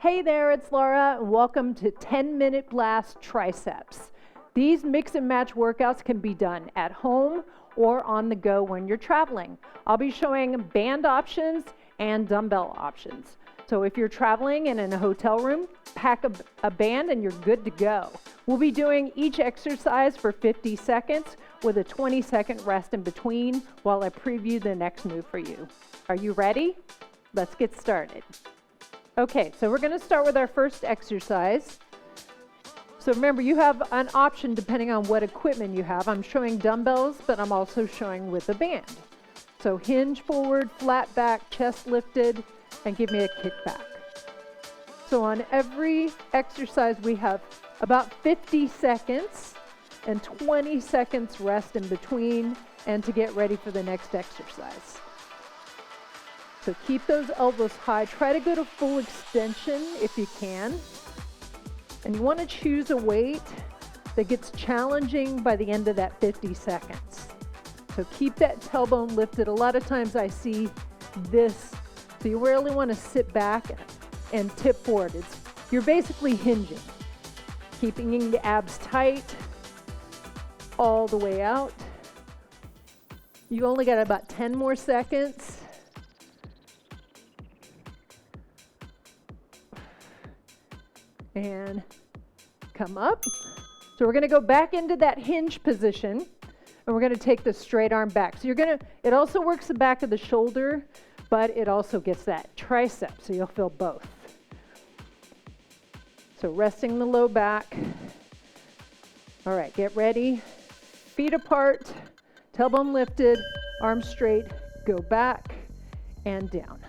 Hey there, it's Laura, and welcome to 10-Minute Blast Triceps. These mix and match workouts can be done at home or on the go when you're traveling. I'll be showing band options and dumbbell options. So if you're traveling and in a hotel room, pack a band and you're good to go. We'll be doing each exercise for 50 seconds with a 20-second rest in between while I preview the next move for you. Are you ready? Let's get started. Okay, so we're going to start with our first exercise. So remember, you have an option depending on what equipment you have. I'm showing dumbbells, but I'm also showing with a band. So hinge forward, flat back, chest lifted, and give me a kick back. So on every exercise, we have about 50 seconds and 20 seconds rest in between and to get ready for the next exercise. So keep those elbows high. Try to go to full extension if you can. And you want to choose a weight that gets challenging by the end of that 50 seconds. So keep that tailbone lifted. A lot of times I see this, so you really want to sit back and tip forward. You're basically hinging, keeping the abs tight all the way out. You only got about 10 more seconds. And come up. So we're going to go back into that hinge position, and we're going to take the straight arm back. So it also works the back of the shoulder, but it also gets that tricep, so you'll feel both. So resting the low back. All right, get ready. Feet apart, tailbone lifted, arms straight, go back and down.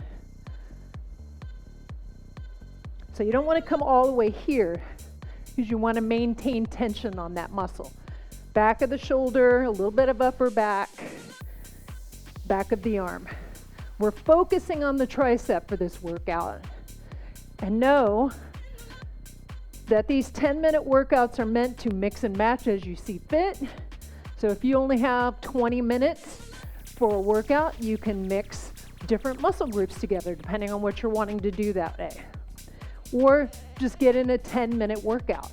So you don't want to come all the way here because you want to maintain tension on that muscle. Back of the shoulder, a little bit of upper back, back of the arm. We're focusing on the tricep for this workout. And know that these 10-minute workouts are meant to mix and match as you see fit. So if you only have 20 minutes for a workout, you can mix different muscle groups together depending on what you're wanting to do that day. Or just get in a 10-minute workout.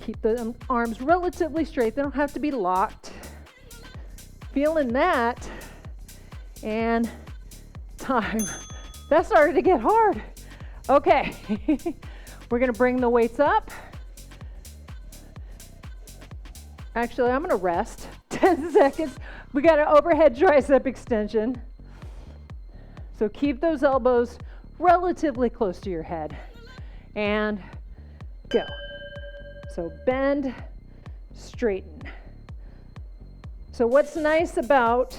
Keep the arms relatively straight. They don't have to be locked. Feeling that, and time. That started to get hard. Okay, we're gonna bring the weights up. Actually, I'm gonna rest 10 seconds. We got an overhead tricep extension. So keep those elbows relatively close to your head, and go. So bend, straighten. So what's nice about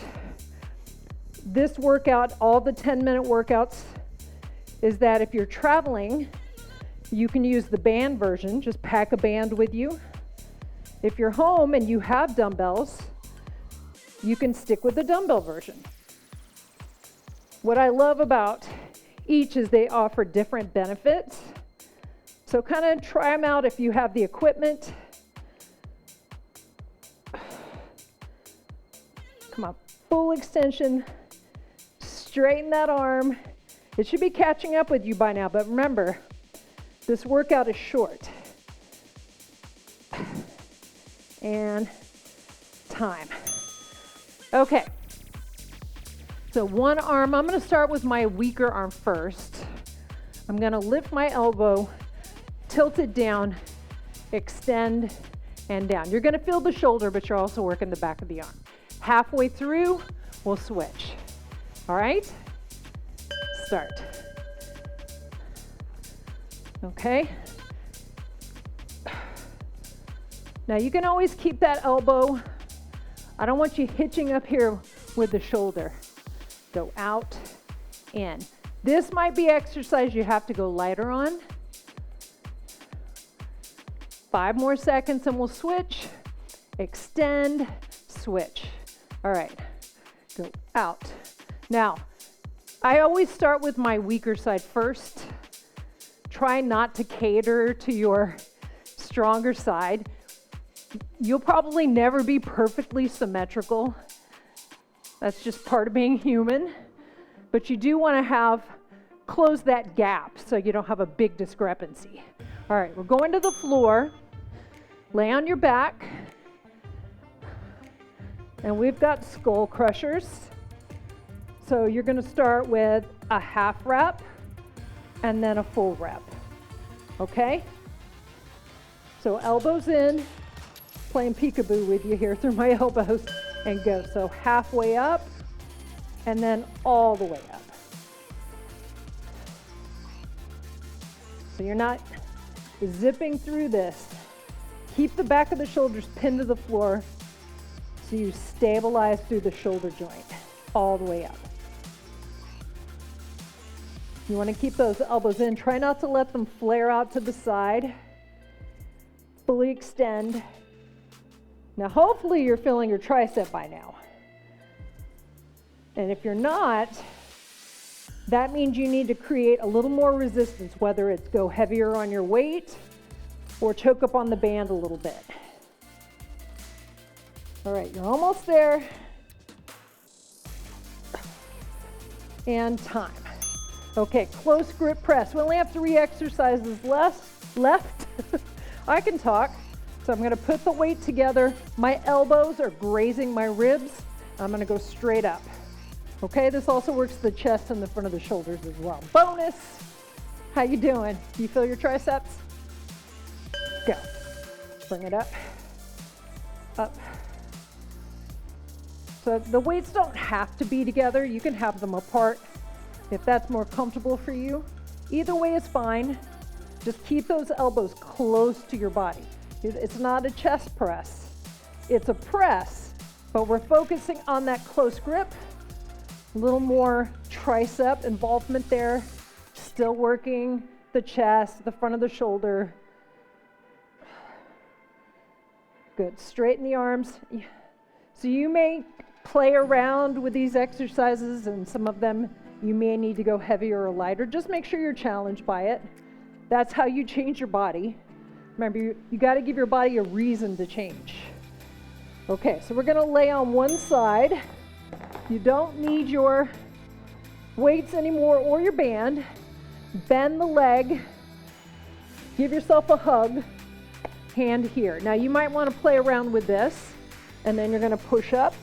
this workout, all the 10-minute workouts, is that if you're traveling, you can use the band version, just pack a band with you. If you're home and you have dumbbells, you can stick with the dumbbell version. What I love about each is they offer different benefits. So kind of try them out if you have the equipment. Come on, full extension, straighten that arm. It should be catching up with you by now, but remember, this workout is short. And time. Okay. So one arm, I'm going to start with my weaker arm first. I'm going to lift my elbow, tilt it down, extend, and down. You're going to feel the shoulder, but you're also working the back of the arm. Halfway through, we'll switch. All right? Start. Okay. Now you can always keep that elbow. I don't want you hitching up here with the shoulder. Go out, in. This might be exercise you have to go lighter on. 5 more seconds and we'll switch. Extend, switch. All right, go out. Now, I always start with my weaker side first. Try not to cater to your stronger side. You'll probably never be perfectly symmetrical. That's just part of being human. But you do want to have close that gap so you don't have a big discrepancy. All right, we're going to the floor. Lay on your back. And we've got skull crushers. So you're going to start with a half rep and then a full rep. Okay? So elbows in, playing peekaboo with you here through my elbows, and go. So halfway up and then all the way up. So you're not zipping through this. Keep the back of the shoulders pinned to the floor so you stabilize through the shoulder joint all the way up. You want to keep those elbows in. Try not to let them flare out to the side. Fully extend. Now, hopefully you're feeling your tricep by now. And if you're not, that means you need to create a little more resistance, whether it's go heavier on your weight or choke up on the band a little bit. All right, you're almost there. And time. Okay, close grip press. We only have 3 exercises left. I can talk. So I'm gonna put the weight together. My elbows are grazing my ribs. I'm gonna go straight up. Okay, this also works the chest and the front of the shoulders as well. Bonus, how you doing? Do you feel your triceps? Go. Bring it up, up. So the weights don't have to be together. You can have them apart if that's more comfortable for you. Either way is fine. Just keep those elbows close to your body. It's not a chest press. It's a press, but we're focusing on that close grip. A little more tricep involvement there. Still working the chest, the front of the shoulder. Good. Straighten the arms. So you may play around with these exercises, and some of them you may need to go heavier or lighter. Just make sure you're challenged by it. That's how you change your body. Remember, you got to give your body a reason to change. Okay, so we're going to lay on one side. You don't need your weights anymore or your band. Bend the leg. Give yourself a hug. Hand here. Now you might want to play around with this, and then you're going to push up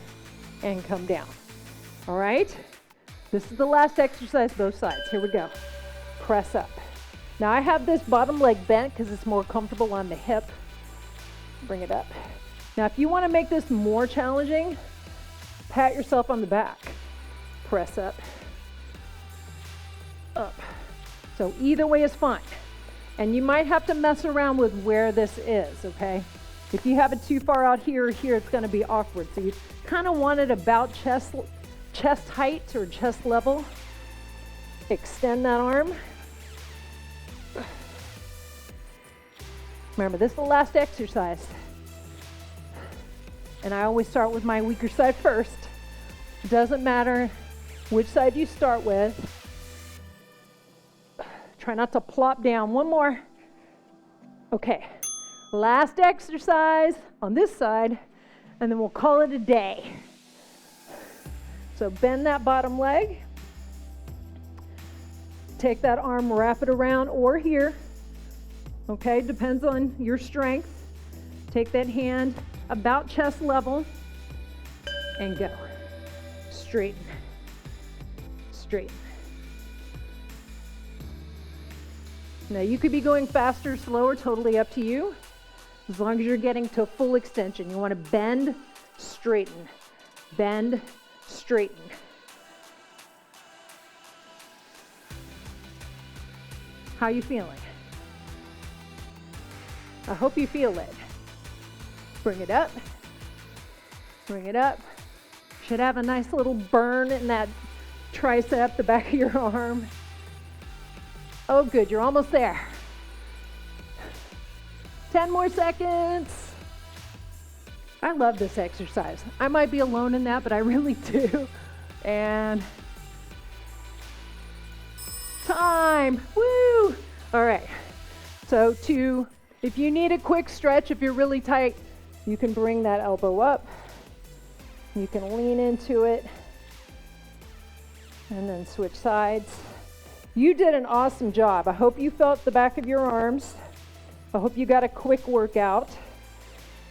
and come down. All right? This is the last exercise, both sides. Here we go. Press up. Now I have this bottom leg bent because it's more comfortable on the hip. Bring it up. Now if you want to make this more challenging, pat yourself on the back. Press up. Up. So either way is fine. And you might have to mess around with where this is, okay? If you have it too far out here or here, it's going to be awkward. So you kind of want it about chest height or chest level. Extend that arm. Remember, this is the last exercise. And I always start with my weaker side first. It doesn't matter which side you start with. Try not to plop down. One more. Okay. Last exercise on this side, and then we'll call it a day. So bend that bottom leg. Take that arm, wrap it around or here. Okay, depends on your strength. Take that hand about chest level and go. Straighten. Straighten. Now you could be going faster, slower, totally up to you. As long as you're getting to full extension. You want to bend, straighten. Bend, straighten. How you feeling? I hope you feel it. Bring it up. Bring it up. Should have a nice little burn in that tricep, the back of your arm. Oh, good. You're almost there. 10 more seconds. I love this exercise. I might be alone in that, but I really do. And time. Woo! All right. So if you need a quick stretch, if you're really tight, you can bring that elbow up. You can lean into it and then switch sides. You did an awesome job. I hope you felt the back of your arms. I hope you got a quick workout.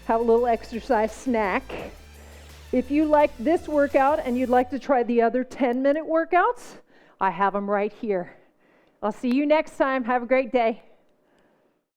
Have a little exercise snack. If you like this workout and you'd like to try the other 10-minute workouts, I have them right here. I'll see you next time. Have a great day.